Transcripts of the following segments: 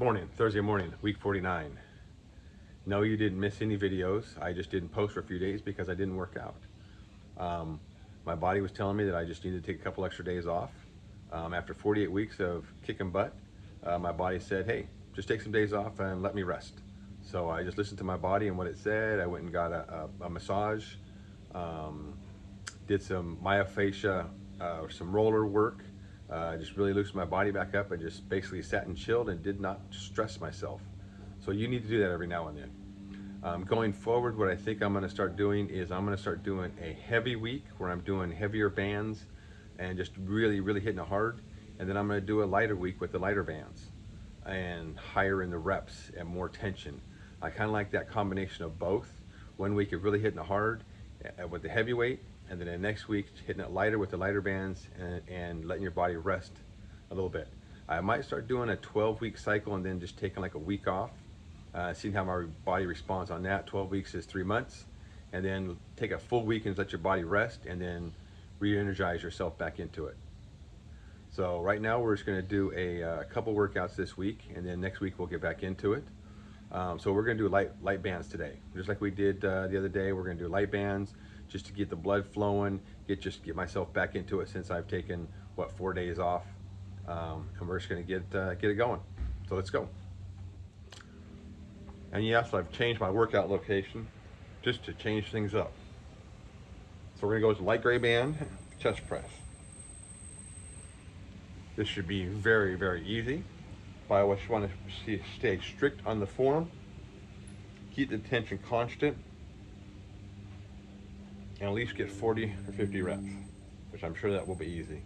morning, Thursday morning, week 49. No, you didn't miss any videos. I just didn't post for a few days because I didn't work out. My body was telling me that I just needed to take a couple extra days off. After 48 weeks of kicking butt, my body said, hey, just take some days off and let me rest. So I just listened to my body and what it said. I went and got a massage, did some myofascia, some roller work, just really loosened my body back up and just basically sat and chilled and did not stress myself. So you need to do that every now and then. Going forward, what I think I'm going to start doing is I'm going to start doing a heavy week where I'm doing heavier bands and just really hitting it hard. And then I'm going to do a lighter week with the lighter bands and higher in the reps and more tension. I kind of like that combination of both. One week of really hitting it hard with the heavy weight, and then the next week hitting it lighter with the lighter bands and letting your body rest a little bit. I might start doing a 12-week cycle and then just taking like a week off, seeing how my body responds on that. 12 weeks is 3 months, and then take a full week and let your body rest and then re-energize yourself back into it. So right now we're just going to do a couple workouts this week, and then next week we'll get back into it. So we're going to do light bands today, just like we did the other day. We're going to do light bands just to get the blood flowing, get myself back into it since I've taken 4 days off, and we're just going to get it going. So let's go. And yes, I've changed my workout location just to change things up. So we're going to go with the light gray band chest press. This should be very easy. But I just want to stay strict on the form, keep the tension constant, and at least get 40 or 50 reps, which I'm sure that will be easy.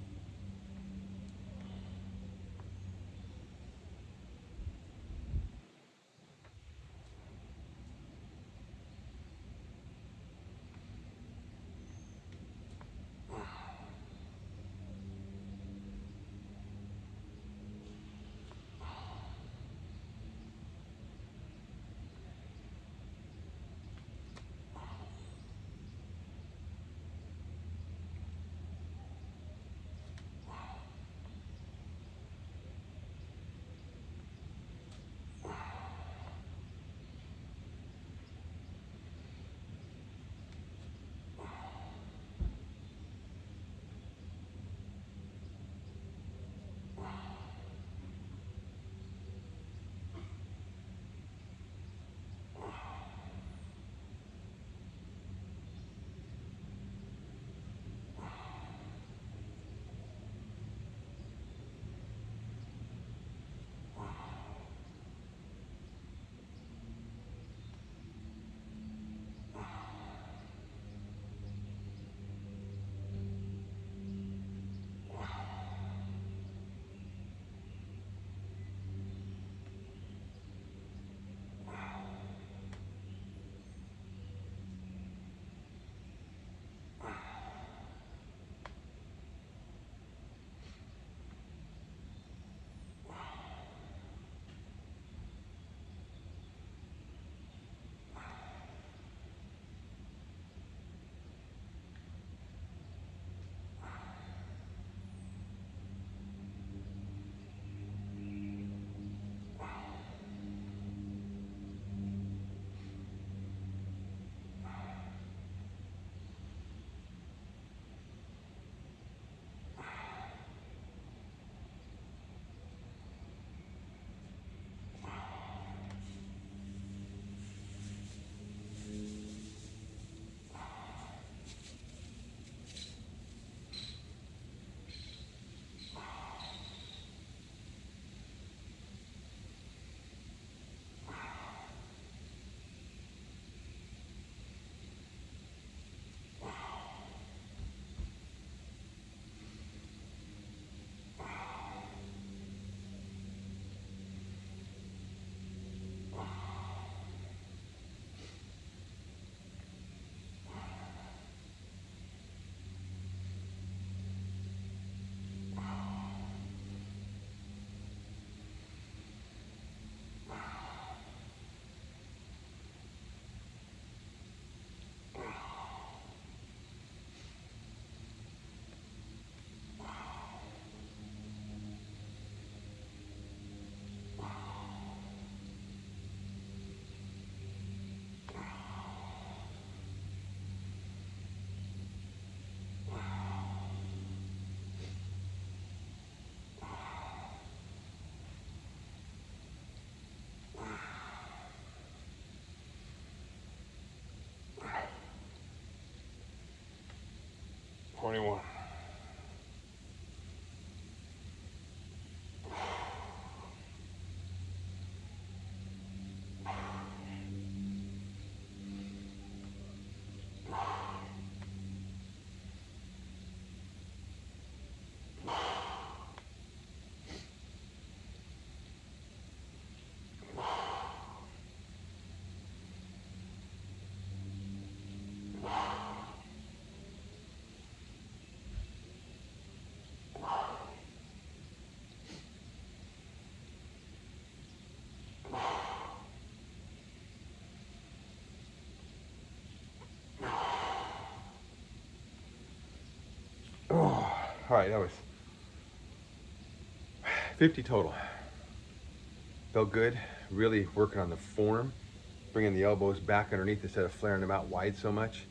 21. Oh, all right, that was 50 total. Felt good, really working on the form, bringing the elbows back underneath instead of flaring them out wide so much.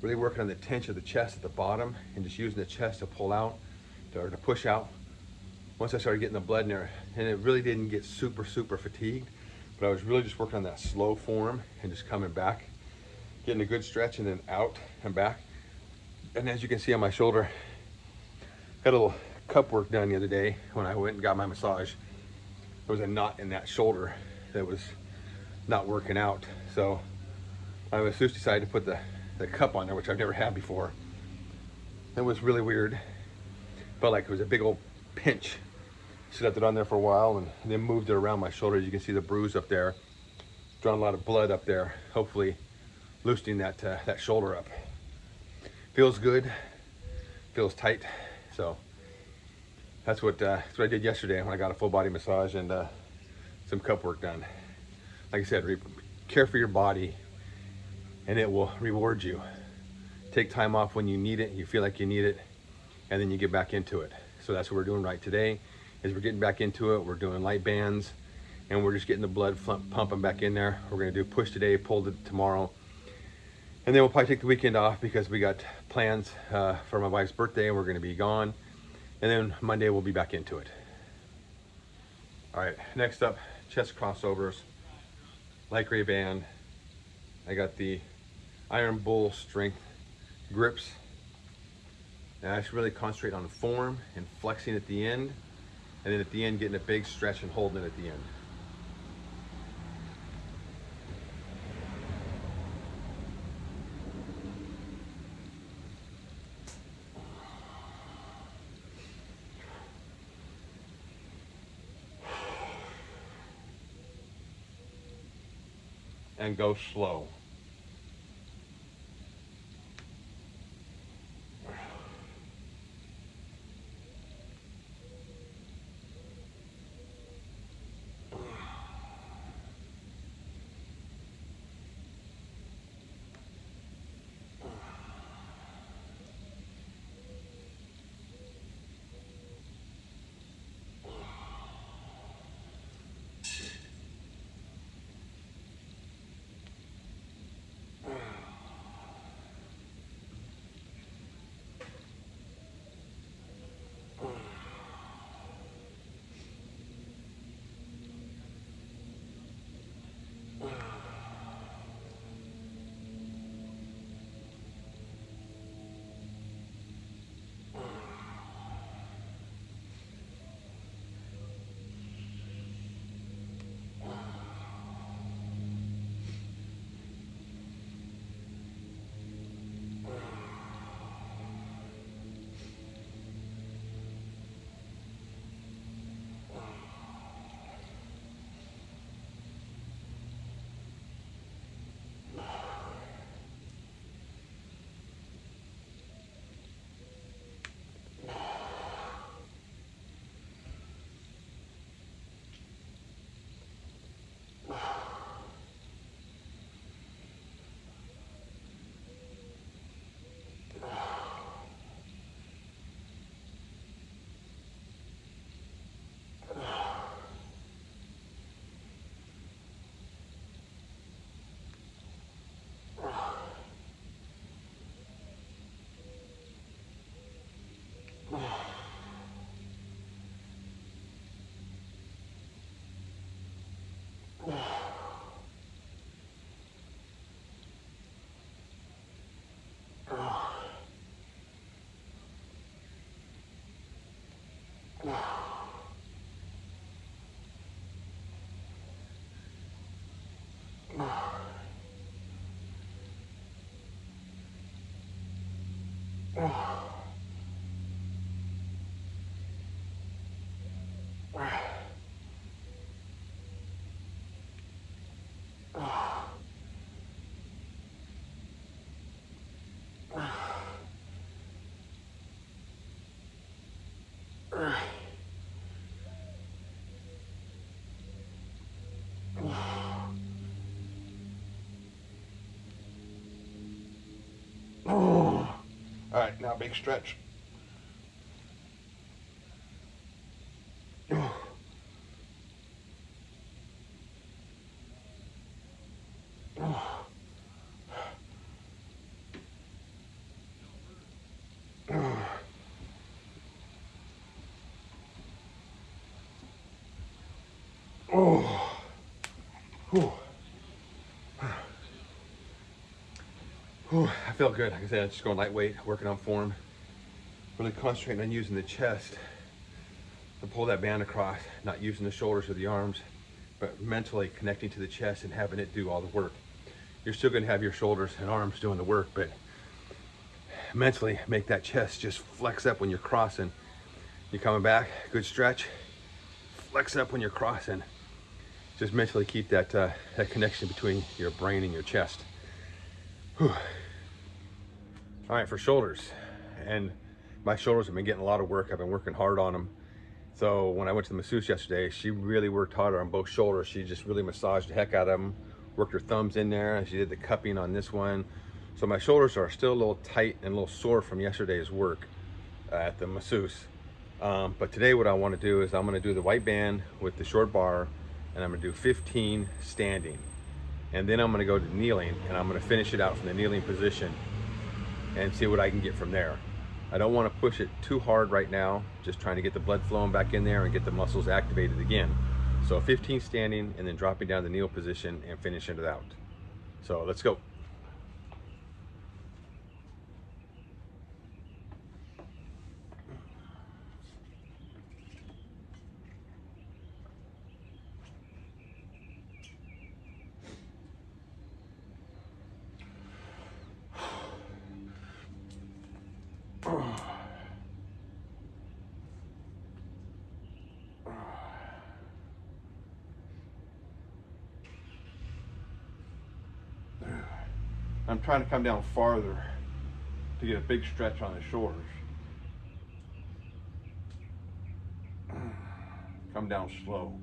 Really working on the tension of the chest at the bottom and just using the chest to pull out or to push out. Once I started getting the blood in there, and it really didn't get super fatigued, but I was really just working on that slow form and just coming back, getting a good stretch and then out and back. And as you can see on my shoulder, got a little cup work done the other day when I went and got my massage. There was a knot in that shoulder that was not working out. So I was just decided to put the cup on there, which I've never had before. It was really weird. Felt like it was a big old pinch. So I left it on there for a while and then moved it around my shoulder. As you can see the bruise up there, drawn a lot of blood up there, hopefully loosening that shoulder up. Feels good, feels tight. So that's what I did yesterday when I got a full body massage and some cup work done. Like I said, care for your body and it will reward you. Take time off when you need it, you feel like you need it, and then you get back into it. So that's what we're doing right today, is we're getting back into it. We're doing light bands and we're just getting the blood pumping back in there. We're gonna do push today, pull tomorrow. And then we'll probably take the weekend off because we got plans for my wife's birthday and we're gonna be gone. And then Monday we'll be back into it. All right, next up, chest crossovers, light gray band. I got the Iron Bull strength grips. And I should really concentrate on form and flexing at the end. And then at the end, getting a big stretch and holding it at the end. And go slow. All right, now big stretch. I feel good. Like I said, just going lightweight, working on form, really concentrating on using the chest to pull that band across, not using the shoulders or the arms, but mentally connecting to the chest and having it do all the work. You're still going to have your shoulders and arms doing the work, but mentally make that chest just flex up when you're crossing. You're coming back, good stretch, flex up when you're crossing. Just mentally keep that that connection between your brain and your chest. Whew. All right, for shoulders, and my shoulders have been getting a lot of work. I've been working hard on them. So when I went to the masseuse yesterday, she really worked harder on both shoulders. She just really massaged the heck out of them, worked her thumbs in there, and she did the cupping on this one. So my shoulders are still a little tight and a little sore from yesterday's work at the masseuse. But today what I want to do is I'm going to do the white band with the short bar, and I'm going to do 15 standing. And then I'm going to go to kneeling, and I'm going to finish it out from the kneeling position and see what I can get from there. I don't want to push it too hard right now, just trying to get the blood flowing back in there and get the muscles activated again. So 15 standing and then dropping down the kneel position and finishing it out. So let's go. I'm trying to come down farther to get a big stretch on the shoulders. Come down slow.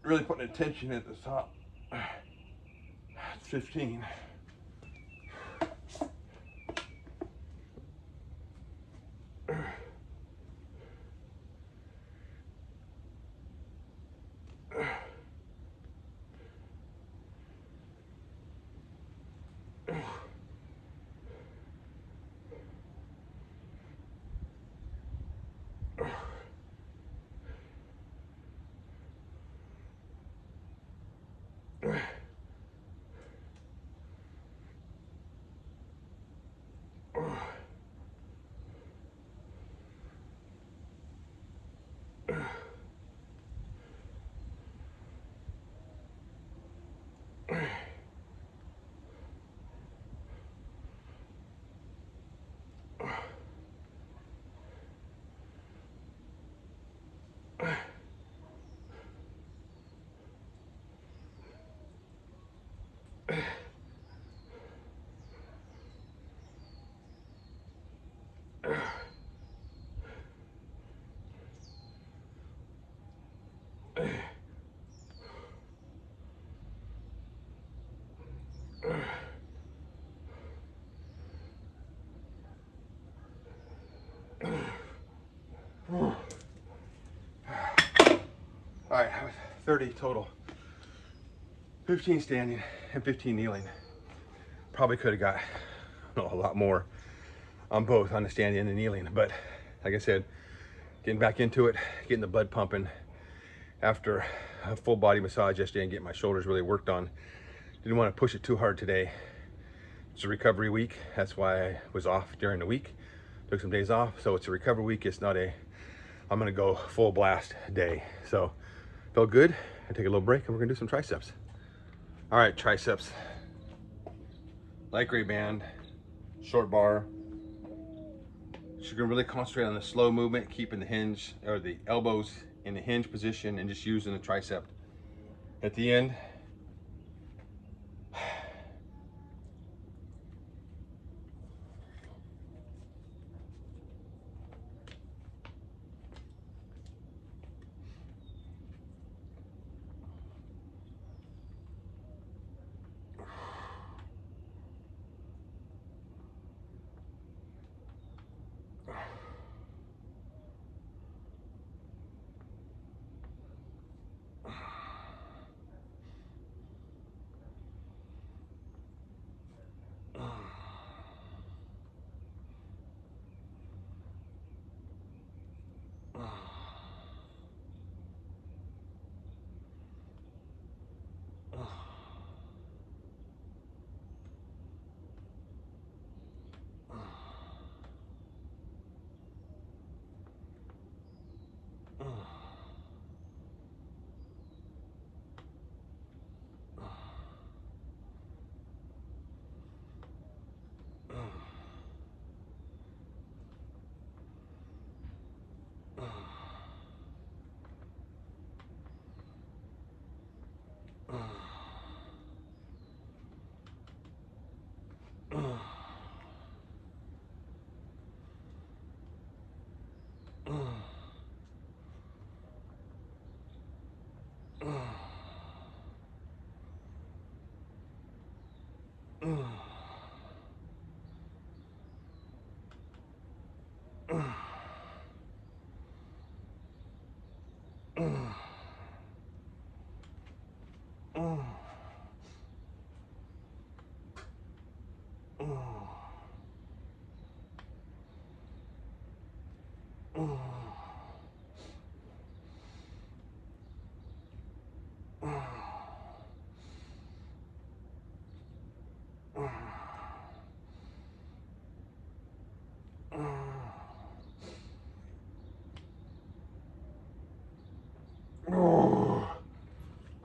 Really putting attention at the top. 15. 30 total. 15 standing and 15 kneeling. Probably could have got a lot more on both, on the standing and the kneeling, but like I said, getting back into it, getting the blood pumping after a full body massage yesterday and getting my shoulders really worked on. Didn't want to push it too hard today. It's a recovery week. That's why I was off during the week. Took some days off, so it's a recovery week. It's not a, I'm gonna go full blast day. So felt good. I take a little break and we're gonna do some triceps. All right, triceps. Light gray band, short bar. So you're gonna really concentrate on the slow movement, keeping the hinge or the elbows in the hinge position and just using the tricep. At the end,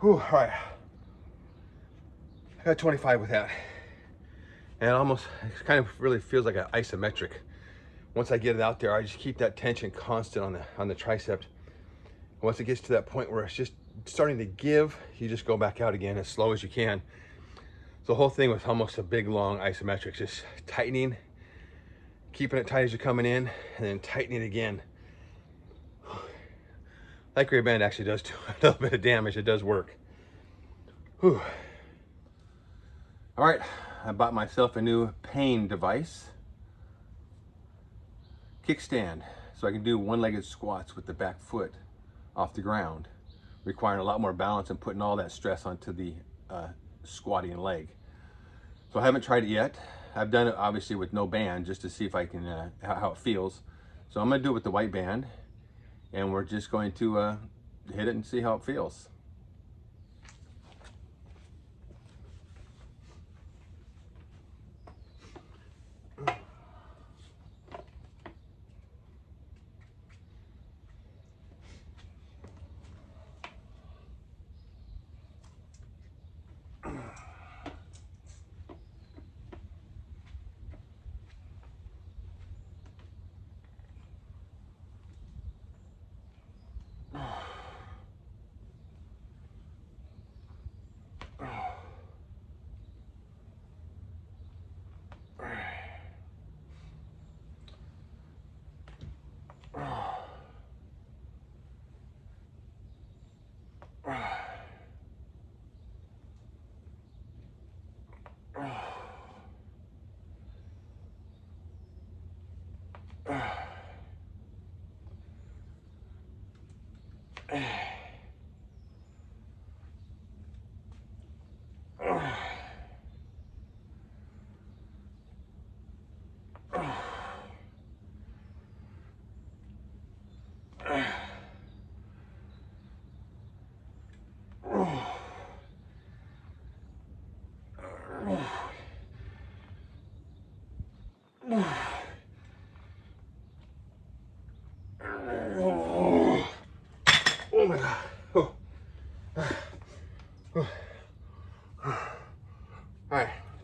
all right, I got 25 with that. And almost, it kind of really feels like an isometric. Once I get it out there, I just keep that tension constant on the triceps. Once it gets to that point where it's just starting to give, you just go back out again as slow as you can. So the whole thing was almost a big, long isometric, just tightening, keeping it tight as you're coming in, and then tightening again. Light gray band actually does do a little bit of damage. It does work. Whew. All right, I bought myself a new pain device. Kickstand, so I can do one-legged squats with the back foot off the ground, requiring a lot more balance and putting all that stress onto the squatting leg. So I haven't tried it yet. I've done it obviously with no band just to see if I can, how it feels. So I'm gonna do it with the white band, and we're just going to hit it and see how it feels.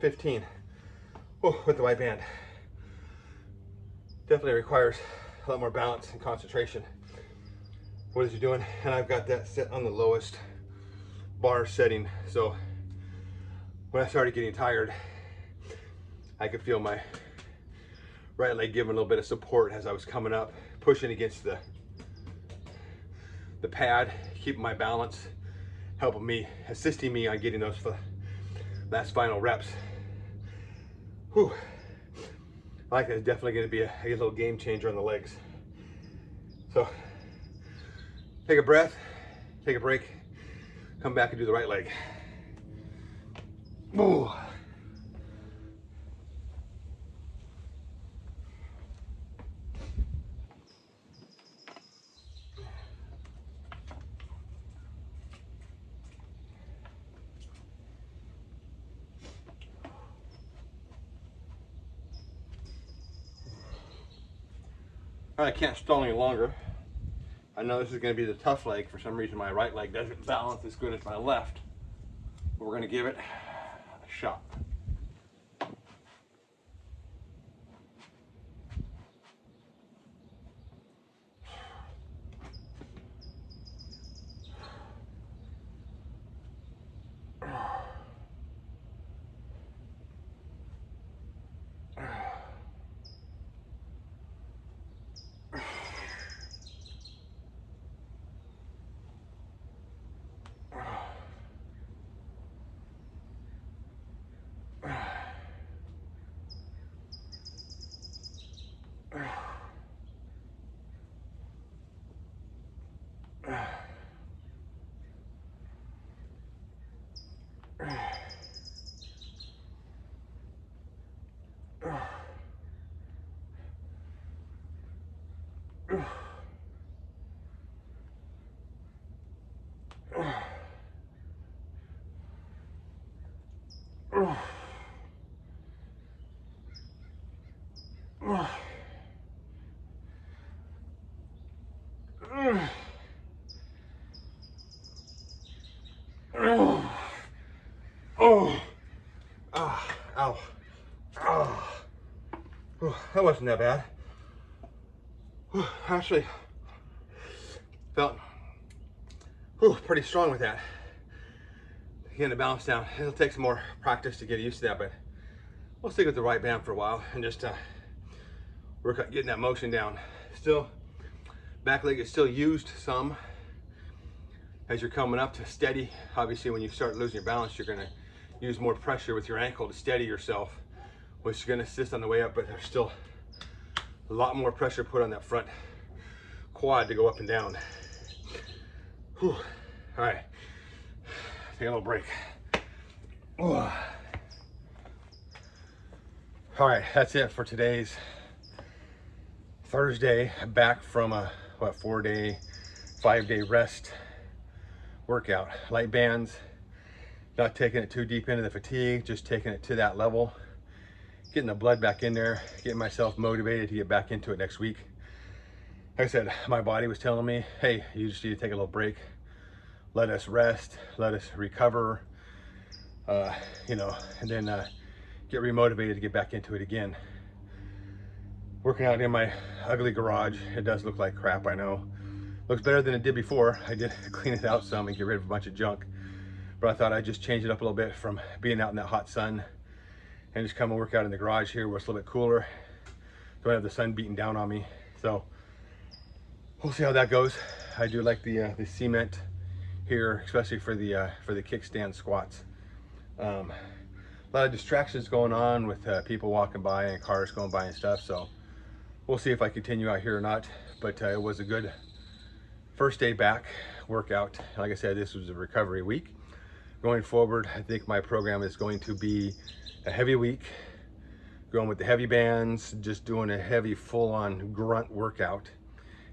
15 with the white band. Definitely requires a lot more balance and concentration. What is he doing? And I've got that set on the lowest bar setting. So when I started getting tired, I could feel my right leg giving a little bit of support as I was coming up, pushing against the pad, keeping my balance, helping me, assisting me on getting those last final reps. Whew. I like it's definitely going to be a little game changer on the legs. So take a breath, take a break, come back and do the right leg. Ooh. I can't stall any longer. I know this is going to be the tough leg. For some reason, my right leg doesn't balance as good as my left. But we're going to give it a shot. Ow. That wasn't that bad. Actually felt pretty strong with that. Getting the balance down. It'll take some more practice to get used to that, but we'll stick with the right band for a while and just work on getting that motion down. Still, back leg is still used some as you're coming up to steady. Obviously, when you start losing your balance, you're gonna use more pressure with your ankle to steady yourself, which is gonna assist on the way up, but there's still a lot more pressure put on that front quad to go up and down. Whew. All right, take a little break. Ooh. All right, that's it for today's Thursday, back from a 4-day, 5-day rest workout. Light bands, not taking it too deep into the fatigue, just taking it to that level, getting the blood back in there, getting myself motivated to get back into it next week. Like I said, my body was telling me, hey, you just need to take a little break. Let us rest, let us recover, you know, and then get remotivated to get back into it again. Working out in my ugly garage, it does look like crap, I know. Looks better than it did before. I did clean it out some and get rid of a bunch of junk, but I thought I'd just change it up a little bit from being out in that hot sun and just come and work out in the garage here where it's a little bit cooler. Don't have the sun beating down on me. So we'll see how that goes. I do like the cement here, especially for the kickstand squats. A lot of distractions going on with people walking by and cars going by and stuff. So we'll see if I continue out here or not. But it was a good first day back workout. Like I said, this was a recovery week. Going forward, I think my program is going to be a heavy week, going with the heavy bands, just doing a heavy full-on grunt workout.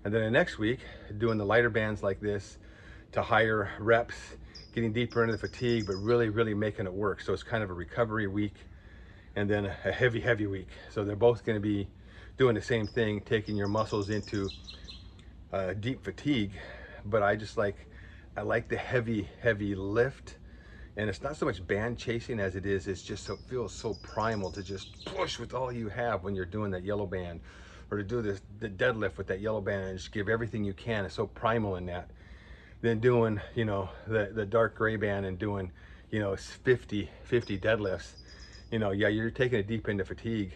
And then the next week, doing the lighter bands like this to higher reps, getting deeper into the fatigue, but really making it work. So it's kind of a recovery week and then a heavy week. So they're both gonna be doing the same thing, taking your muscles into deep fatigue. But I like the heavy lift And it's not so much band chasing as it is, it's just so, feels so primal to just push with all you have when you're doing that yellow band, or to do this, the deadlift with that yellow band and just give everything you can. It's so primal in that. Then doing, you know, the dark gray band and doing, you know, 50 deadlifts, you know, yeah, you're taking it deep into fatigue,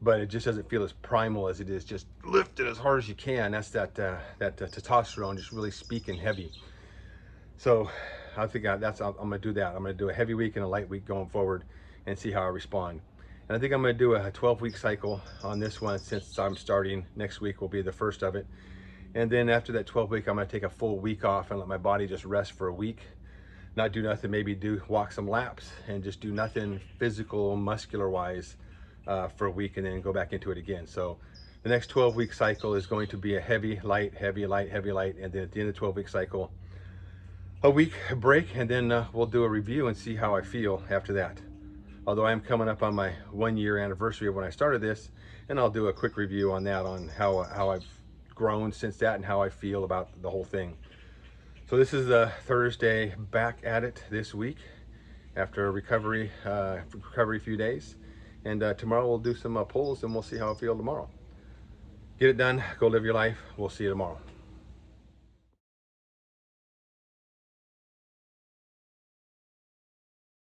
but it just doesn't feel as primal as it is just lift it as hard as you can. That's that testosterone just really speaking heavy. So I think I'm gonna do that. I'm gonna do a heavy week and a light week going forward and see how I respond. And I think I'm gonna do a 12-week cycle on this one, since I'm starting next week will be the first of it. And then after that 12-week, I'm gonna take a full week off and let my body just rest for a week. Not do nothing, maybe walk some laps and just do nothing physical, muscular wise for a week, and then go back into it again. So the next 12-week cycle is going to be a heavy, light, heavy, light, heavy, light. And then at the end of the 12-week cycle, a week break, and then we'll do a review and see how I feel after that. Although I'm coming up on my 1-year anniversary of when I started this, and I'll do a quick review on that, on how I've grown since that and how I feel about the whole thing. So this is the Thursday back at it this week after a recovery few days. And tomorrow we'll do some pulls and we'll see how I feel tomorrow. Get it done, go live your life. We'll see you tomorrow.